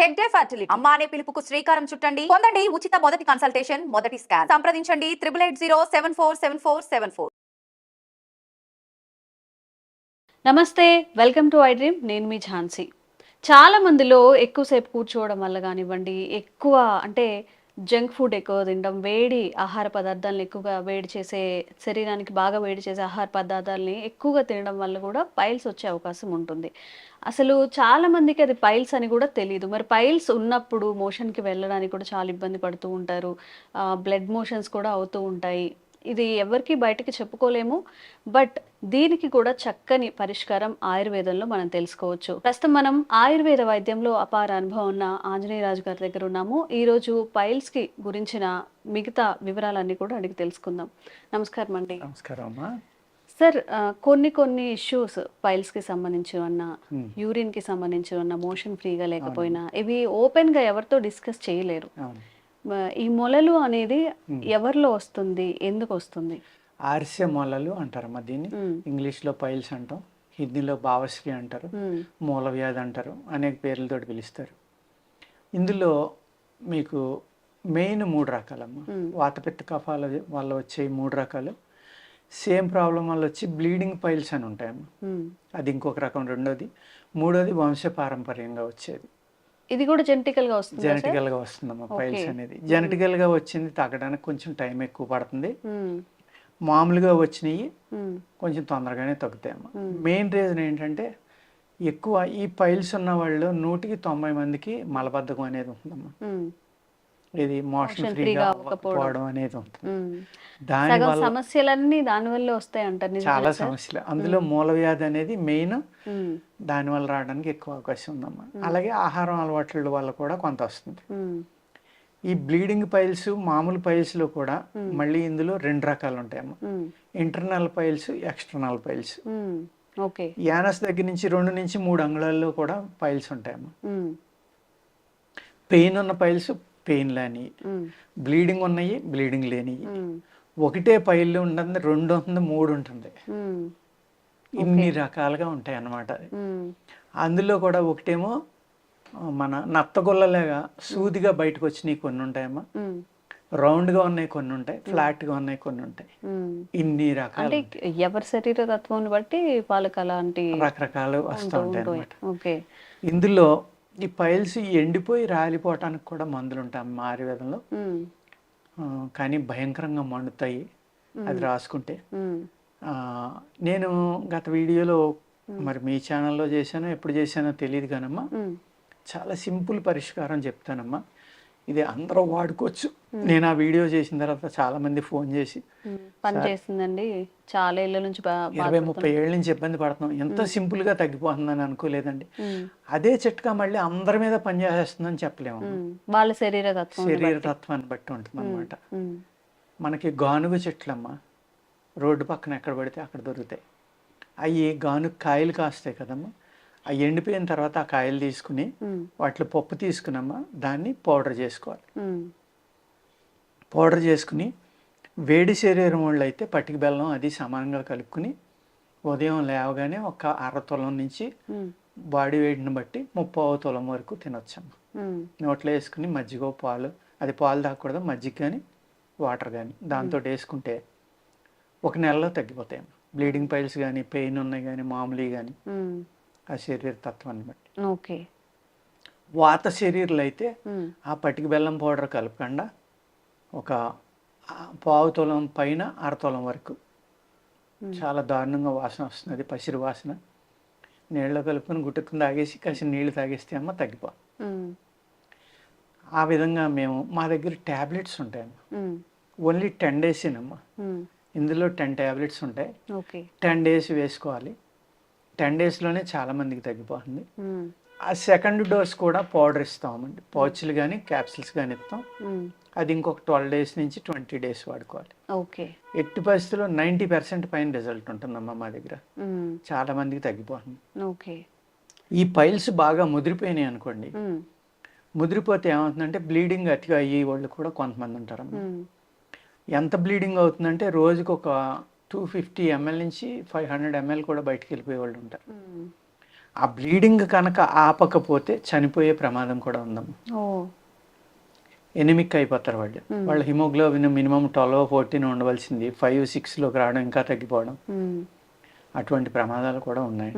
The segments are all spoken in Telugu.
హెడ్ డే ఫర్టిలిటీ అమ్మ అనే పిలుపుకు శ్రీకారం చుట్టండి. పొందండి ఉచిత మొదటి కన్సల్టేషన్, మొదటి స్కాన్. సంప్రదించండి 8880744744. నమస్తే, వెల్కమ్ టు ఐ డ్రీమ్. నేను మీ ఝాన్సీ. చాలా మందిలో ఎక్కువసేపు కూర్చోవడం వల్ల కానివ్వండి, ఎక్కువ అంటే జంక్ ఫుడ్ ఎక్కువ తినడం, వేడి ఆహార పదార్థాలను ఎక్కువగా వేడి చేసే, శరీరానికి బాగా వేడి చేసే ఆహార పదార్థాలని ఎక్కువగా తినడం వల్ల కూడా పైల్స్ వచ్చే అవకాశం ఉంటుంది. అసలు చాలా మందికి అది పైల్స్ అని కూడా తెలియదు. మరి పైల్స్ ఉన్నప్పుడు మోషన్కి వెళ్ళడానికి కూడా చాలా ఇబ్బంది పడుతూ ఉంటారు. బ్లడ్ మోషన్స్ కూడా అవుతూ ఉంటాయి. ఇది ఎవరికి బయటకి చెప్పుకోలేము. బట్ దీనికి కూడా చక్కని పరిష్కారం ఆయుర్వేదంలో మనం తెలుసుకోవచ్చు. ప్రస్తుతం మనం ఆయుర్వేద వైద్యంలో అపార అనుభవం ఉన్న ఆంజనేయరాజు గారి దగ్గర ఉన్నాము. ఈరోజు పైల్స్ కి గురించిన మిగతా వివరాలన్నీ కూడా అడిగి తెలుసుకుందాం. నమస్కారం అండి. నమస్కారం అమ్మా. సార్, కొన్ని ఇష్యూస్ పైల్స్ కి సంబంధించి ఉన్న, యూరిన్ కి సంబంధించి ఉన్న, మోషన్ ఫ్రీగా లేకపోయినా ఇవి ఓపెన్ గా ఎవరితో డిస్కస్ చేయలేరు. ఈ మొలలు అనేది ఎవరిలో వస్తుంది, ఎందుకు వస్తుంది? ఆర్సె మొలలు అంటారమ్మా దీన్ని. ఇంగ్లీష్లో పైల్స్ అంటాం, హిందీలో భావశ్రీ అంటారు, మూల వ్యాధి అంటారు, అనేక పేర్లతో పిలుస్తారు. ఇందులో మీకు మెయిన్ 3 రకాలమ్మా. వాతపిత్త కఫాల వల్ల వచ్చే 3 రకాలు. సేమ్ ప్రాబ్లం వల్ల వచ్చి బ్లీడింగ్ పైల్స్ అని ఉంటాయమ్మా, అది ఇంకొక రకం. రెండోది. మూడోది వంశపారంపర్యంగా వచ్చేది. ఇది కూడా జెనెటికల్గా వస్తుంది. జెనెటికల్గా వస్తుందమ్మా పైల్స్ అనేది. జెనెటికల్గా వచ్చింది తగ్గడానికి కొంచెం టైం ఎక్కువ పడుతుంది. మామూలుగా వచ్చినవి కొంచెం తొందరగానే తగ్గుతాయమ్మా. మెయిన్ రీజన్ ఏంటంటే ఎక్కువ ఈ పైల్స్ ఉన్న వాళ్ళు 100కి 90 మందికి మలబద్ధకం అనేది ఉంటుందమ్మా. ఇది మోషన్ ఫ్రీగా అవ్వకపోవడం అనేది ఉంటుంది. దానివల్ల సమస్యలన్నీ దానివల్ల వస్తాయి అంటారు. చాలా సమస్యలు. అందులో మూల వ్యాధి అనేది మెయిన్. దానివల్ల రావడానికి ఎక్కువ అవకాశం ఉందమ్మా. అలాగే ఆహారం అలవాట్ల వల్ల కూడా కొంత వస్తుంది. ఈ బ్లీడింగ్ పైల్స్, మామూలు పైల్స్లో కూడా మళ్ళీ ఇందులో 2 రకాలు ఉంటాయమ్మా. Internal piles, external piles. Anus దగ్గర నుంచి 2 నుంచి 3 అంగుళాల్లో కూడా పైల్స్ ఉంటాయమ్మా. పెయిన్ ఉన్న పైల్స్ పెయిన్ లేని, బ్లీడింగ్ ఉన్నాయి బ్లీడింగ్ లేని. ఒకటే పైళ్ళు ఉంటుంది, 2 ఉంటుంది, 3 ఉంటుంది. ఇన్ని రకాలుగా ఉంటాయి అన్నమాట. అందులో కూడా ఒకటేమో మన నత్తగొల్లలాగా సూదిగా బయటకు వచ్చినాయి కొన్ని ఉంటాయమ్మా, రౌండ్గా ఉన్నాయి కొన్ని ఉంటాయి, ఫ్లాట్గా ఉన్నాయి కొన్ని ఉంటాయి. ఇన్ని రకాలు ఎవరి శరీర తత్వం బట్టి వాళ్ళకి అలాంటి రకరకాలు వస్తూ ఉంటాయి అన్నమాట. ఇందులో ఈ పైల్స్ ఎండిపోయి రాలిపోవటానికి కూడా మందులు ఉంటాయి మా ఆయుర్వేదంలో. కానీ భయంకరంగా మండుతాయి అది రాసుకుంటే. నేను గత వీడియోలో మరి మీ ఛానల్లో చేశానో ఎప్పుడు చేశానో తెలియదు కానమ్మా, చాలా సింపుల్ పరిష్కారం చెప్తానమ్మా. ఇది అందరూ వాడుకోవచ్చు. నేను ఆ వీడియో చేసిన తర్వాత చాలా మంది ఫోన్ చేసి పనిచేస్తుందండి, చాలా ఏళ్ళ నుంచి 20-30 ఏళ్ళ నుంచి ఇబ్బంది పడుతున్నాం, ఎంత సింపుల్గా తగ్గిపోతుందని అనుకోలేదండి. అదే చిట్కా మళ్ళీ అందరి మీద పనిచేస్తుందని చెప్పలేము. వాళ్ళ శరీర తత్వాన్ని బట్టి ఉంటుంది అన్నమాట. మనకి గానుగ చెట్లమ్మా రోడ్డు పక్కన ఎక్కడ పడితే అక్కడ దొరుకుతాయి. అవి గానుగ కాయలు కాస్తాయి కదమ్మా. అవి ఎండిపోయిన తర్వాత ఆ కాయలు తీసుకుని వాటిలో పప్పు తీసుకునమ్మా దాన్ని పౌడర్ చేసుకోవాలి. పౌడర్ చేసుకుని వేడి శరీరం వాళ్ళు అయితే పటిక బెల్లం అది సమానంగా కలుపుకుని ఉదయం లేవగానే ఒక 1/2 తులం నుంచి బాడీ వెయిట్ని బట్టి 30వ తులం వరకు తినొచ్చమ్మా. నోట్లో వేసుకుని మజ్జిగ, పాలు, అది పాలు తాగకూడదు, మజ్జిగ కానీ వాటర్ కానీ దాంతో వేసుకుంటే 1 నెలలో తగ్గిపోతాయమ్మా. బ్లీడింగ్ పైల్స్ కానీ, పెయిన్ ఉన్నాయి కానీ, మామూలు కానీ, ఆ శరీర తత్వాన్ని బట్టి. వాత శరీరాలు అయితే ఆ పటిక బెల్లం పౌడర్ కలపకుండా ఒక 1/4 తులం పైన 1/2 తులం వరకు చాలా దారుణంగా వాసన వస్తుంది, అది పసిరి వాసన. నీళ్ళలో కలుపుకొని గుట్టుకుని తాగేసి కాసిన నీళ్ళు తాగేస్తే అమ్మ తగ్గిపో. ఆ విధంగా మేము మా దగ్గర ట్యాబ్లెట్స్ ఉంటాయమ్మా. ఓన్లీ 10 డేసేనమ్మా. ఇందులో 10 ట్యాబ్లెట్స్ ఉంటాయి. 10 డేస్ వేసుకోవాలి. 10 డేస్లోనే చాలా మందికి తగ్గిపోతుంది. ఆ సెకండ్ డోస్ కూడా పౌడర్ ఇస్తామండి, పౌచ్లు కానీ క్యాప్సిల్స్ కానీ ఇస్తాం. అది ఇంకొక 12 డేస్ నుంచి 20 డేస్ వాడుకోవాలి. ఎట్టి పరిస్థితుల్లో 90% పైన రిజల్ట్ ఉంటుందమ్మా మా దగ్గర. చాలా మందికి తగ్గిపోతుంది. ఈ పైల్స్ బాగా ముదిరిపోయినాయి అనుకోండి, ముదిరిపోతే ఏమవుతుందంటే బ్లీడింగ్ అతిగా అయ్యే వాళ్ళు కూడా కొంతమంది ఉంటారమ్మా. ఎంత బ్లీడింగ్ అవుతుందంటే రోజుకు ఒక 250 ml నుంచి 500 ml కూడా బయటకు వెళ్ళిపోయే వాళ్ళు ఉంటారు. ఆ బ్లీడింగ్ కనుక ఆపకపోతే చనిపోయే ప్రమాదం కూడా ఉందమ్మా. ఓ ఎనిమిక్ అయిపోతారు వాళ్ళు. వాళ్ళ హిమోగ్లోబిన్ మినిమం 12-14 ఉండవలసింది 5-6లోకి రావడం, ఇంకా తగ్గిపోవడం, అటువంటి ప్రమాదాలు కూడా ఉన్నాయి.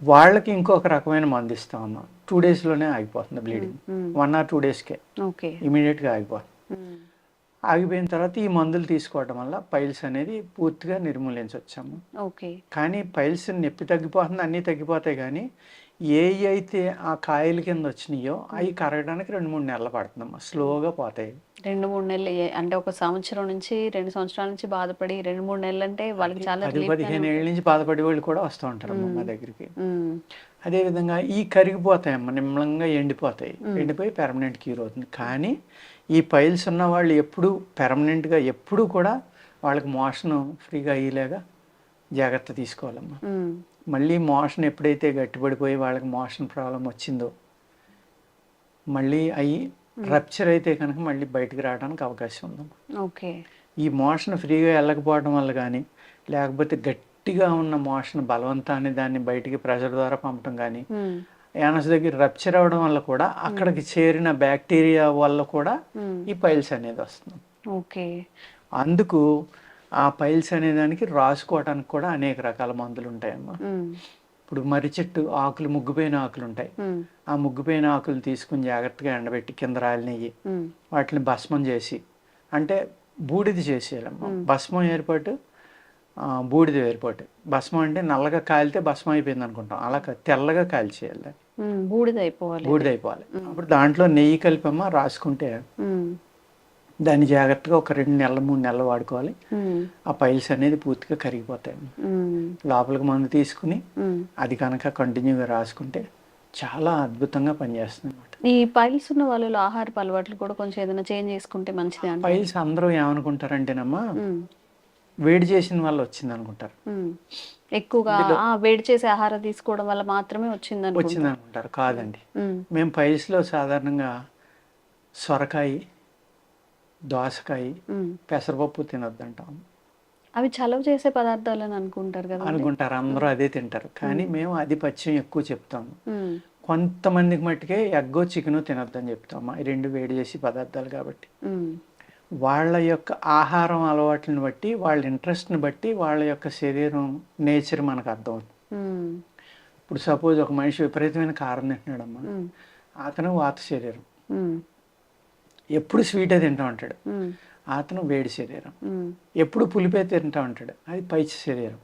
వాళ్ళకి ఇంకొక రకమైన మందు ఇస్తామమ్మా. 2 డేస్లోనే ఆగిపోతుంది బ్లీడింగ్. 1 or 2 డేస్కే ఓకే ఇమీడియట్గా ఆగిపోతుంది. ఆగిపోయిన తర్వాత ఈ మందులు తీసుకోవడం వల్ల పైల్స్ అనేది పూర్తిగా నిర్మూలించవచ్చాము. ఓకే కానీ పైల్స్ నొప్పి తగ్గిపోతుంది, అన్నీ తగ్గిపోతాయి. కానీ ఏ అయితే ఆ కాయల కింద వచ్చినాయో అవి కరగడానికి 2-3 నెలలు పడుతుందమ్మా. స్లోగా పోతాయి. 2-3 నెలలు అంటే ఒక సంవత్సరం నుంచి 2 సంవత్సరాల నుంచి బాధపడి 2-3 నెలలు అంటే వాళ్ళకి చాలా 10-15 ఏళ్ళ నుంచి బాధపడే వాళ్ళు కూడా వస్తూ ఉంటారమ్మా మా దగ్గరికి. అదేవిధంగా ఈ కరిగిపోతాయమ్మా, నిమ్మలంగా ఎండిపోతాయి. ఎండిపోయి పెర్మనెంట్ క్యూర్ అవుతుంది. కానీ ఈ పైల్స్ ఉన్న వాళ్ళు ఎప్పుడు పెర్మనెంట్గా ఎప్పుడు కూడా వాళ్ళకి మోషన్ ఫ్రీగా అయ్యేలాగా జాగ్రత్త తీసుకోవాలమ్మా. మళ్ళీ మోషన్ ఎప్పుడైతే గట్టిపడిపోయి వాళ్ళకి మోషన్ ప్రాబ్లం వచ్చిందో మళ్ళీ అవి రప్చర్ అయితే కనుక మళ్ళీ బయటకు రావడానికి అవకాశం ఉందమ్మా. ఓకే ఈ మోషన్ ఫ్రీగా వెళ్ళకపోవడం వల్ల కానీ, లేకపోతే గట్టిగా ఉన్న మోషన్ బలవంతాన్ని దాన్ని బయటికి ప్రెషర్ ద్వారా పంపడం కానీ, యానస్ దగ్గర రప్చర్ అవ్వడం వల్ల కూడా అక్కడికి చేరిన బ్యాక్టీరియా వల్ల కూడా ఈ పైల్స్ అనేది వస్తుంది. ఓకే అందుకు ఆ పైల్స్ అనే దానికి రాసుకోవడానికి కూడా అనేక రకాల మందులు ఉంటాయమ్మా. ఇప్పుడు మర్రి చెట్టు ఆకులు, ముగ్గుపోయిన ఆకులు ఉంటాయి. ఆ ముగ్గుపోయిన ఆకులు తీసుకుని జాగ్రత్తగా ఎండబెట్టి కింద రాలినయ్యి వాటిని భస్మం చేసి, అంటే బూడిద చేసేయాలమ్మా. భస్మం ఏర్పాటు బూడిద ఏర్పాటు. భస్మం అంటే నల్లగా కాలితే భస్మం అయిపోయింది అనుకుంటాం, అలా తెల్లగా కాల్చేయాలి. బూడిద అయిపోవాలి. బూడిద అయిపోవాలి. అప్పుడు దాంట్లో నెయ్యి కలిపమ్మా రాసుకుంటే దాన్ని జాగ్రత్తగా ఒక 2 నెలలు 3 నెలలు వాడుకోవాలి. ఆ పైల్స్ అనేది పూర్తిగా కరిగిపోతాయి. లోపలికి మందు తీసుకుని అది కనుక కంటిన్యూగా రాసుకుంటే చాలా అద్భుతంగా పనిచేస్తుంది అనమాట. ఈ పైల్స్ ఉన్న వాళ్ళు ఆహారపు అలవాట్లు కూడా కొంచెం ఏదైనా చేంజ్ చేసుకుంటే మంచిది అంటే. పైల్స్ అందరూ ఏమనుకుంటారంటేనమ్మా, వేడి చేసిన వల్ల వచ్చింది అనుకుంటారు. ఎక్కువగా వేడి చేసే ఆహారం తీసుకోవడం వల్ల మాత్రమే వచ్చింది అనుకుంటారు. కాదండి, మేము పైల్స్లో సాధారణంగా సొరకాయ, దోసకాయ, పెసరపప్పు తినొద్దంటాం. అవి చలవ చేసే పదార్థాలు అని అనుకుంటారు కదా. అనుకుంటారు, అందరూ అదే తింటారు. కానీ మేము అది పచ్చియం ఎక్కువ చెప్తాము. కొంతమందికి మట్టుకే ఎగ్గో చికెను తినొద్దని చెప్తాము. ఈ 2 వేడి చేసే పదార్థాలు కాబట్టి వాళ్ళ యొక్క ఆహారం అలవాట్లను బట్టి, వాళ్ళ ఇంట్రెస్ట్ని బట్టి వాళ్ళ యొక్క శరీరం నేచర్ మనకు అర్థమవుతుంది. ఇప్పుడు సపోజ్ ఒక మనిషి విపరీతమైన కారం తింటున్నాడమ్మా, అతను వాత శరీరం, ఎప్పుడు స్వీటే తింటూ ఉంటాడు, అతను వేడి శరీరం. ఎప్పుడు పులిపే తింటూ ఉంటాడు, అది పైచి శరీరం.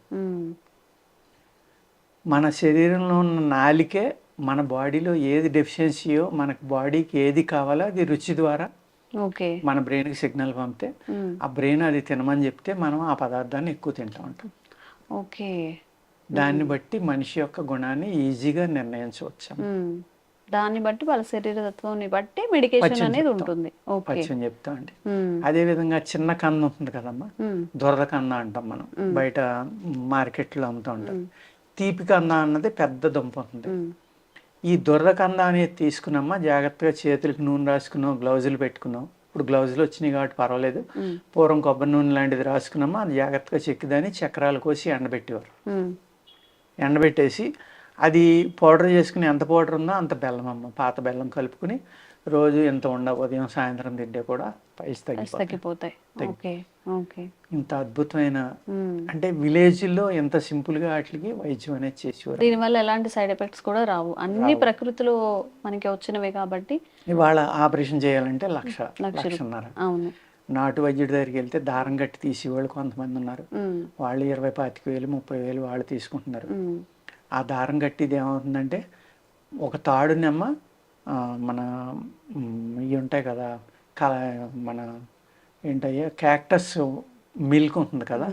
మన శరీరంలో ఉన్న నాలికే మన బాడీలో ఏది డెఫిషియన్సీయో, మనకు బాడీకి ఏది కావాలో అది రుచి ద్వారా మన బ్రెయిన్కి సిగ్నల్ పంపితే ఆ బ్రెయిన్ అది తినమని చెప్తే మనం ఆ పదార్థాన్ని ఎక్కువ తింటూ ఉంటాం. ఓకే, దాన్ని బట్టి మనిషి యొక్క గుణాన్ని ఈజీగా నిర్ణయించవచ్చు. దాన్ని బట్టి వాళ్ళ శరీరతత్వాన్ని బట్టి మెడికేషన్ అనేది ఉంటుంది. పచ్చని చెప్తా అండి. అదే విధంగా చిన్న కంద ఉంటుంది కదమ్మా, దొరద కంద అంటాం మనం, బయట మార్కెట్లో అమ్ముతూ ఉంటాం. తీపి కంద అన్నది పెద్ద దుంప ఉంటుంది. ఈ దొర్ర కంద అనేది తీసుకున్నామా, జాగ్రత్తగా చేతులకు నూనె రాసుకున్నాం, గ్లౌజులు పెట్టుకున్నాం. ఇప్పుడు గ్లౌజులు వచ్చినాయి కాబట్టి పర్వాలేదు. పూర్వం కొబ్బరి నూనె లాంటిది రాసుకున్నామా, అది జాగ్రత్తగా చెక్కిదాన్ని చక్రాలు కోసి ఎండబెట్టేవారు. ఎండబెట్టేసి అది పౌడర్ చేసుకుని ఎంత పౌడర్ ఉందో అంత బెల్లం అమ్మ, పాత బెల్లం కలుపుకుని రోజు ఎంత ఉదయం సాయంత్రం తింటే కూడా పైల్స్ తగ్గిపోతాయి. ఇంత అద్భుతమైన, అంటే విలేజ్లో ఎంత సింపుల్గా వాటికి వైద్యం అనేది చేసేవారు. దీనివల్ల ఎలాంటి సైడ్ ఎఫెక్ట్స్ కూడా రావు, అన్ని ప్రకృతిలో మనకి వచ్చినవే కాబట్టి. ఇవాళ ఆపరేషన్ చేయాలంటే లక్షన్నర. అవును, నాటు వైద్యుడి దగ్గరికి వెళ్తే దారం కట్టి తీసేవాళ్ళు కొంతమంది ఉన్నారు. వాళ్ళు 20,000-25,000 30,000 వాళ్ళు తీసుకుంటున్నారు. ఆ దారం కట్టిది ఏమవుతుందంటే, ఒక తాడునమ్మ మన ఇవి ఉంటాయి కదా, మన ఏంటయ్యా క్యాక్టస్ మిల్క్ ఉంటుంది కదా,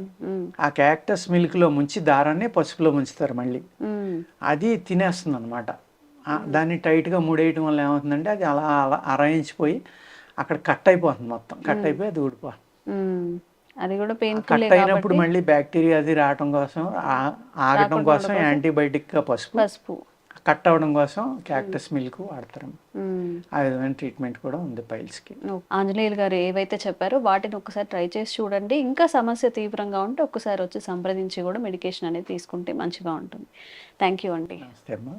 ఆ క్యాక్టస్ మిల్క్లో ముంచి దారాన్ని పసుపులో ముంచుతారు. మళ్ళీ అది తినేస్తుంది అనమాట. దాన్ని టైట్గా ముడేయటం వల్ల ఏమవుతుందంటే, అది అలా అరాయించిపోయి అక్కడ కట్ అయిపోతుంది, మొత్తం కట్ అయిపోయి అది ఊడిపోతుంది. అది కూడా కట్ అయినప్పుడు మళ్ళీ బ్యాక్టీరియా అది రావటం కోసం, ఆగటం కోసం యాంటీబయాటిక్ పసుపు కట్ అవ్వడం కోసం క్యాక్టస్ మిల్క్ వాడతారమ్మా. మ్మ్. ఆ విధమైన ట్రీట్మెంట్ కూడా ఉంది పైల్స్కి. ఆంజనేయులు గారు ఏవైతే చెప్పారో వాటిని ఒకసారి ట్రై చేసి చూడండి. ఇంకా సమస్య తీవ్రంగా ఉంటే ఒక్కసారి వచ్చి సంప్రదించి కూడా మెడికేషన్ అనేది తీసుకుంటే మంచిగా ఉంటుంది. థ్యాంక్ యూ అండి. నమస్తే అమ్మా.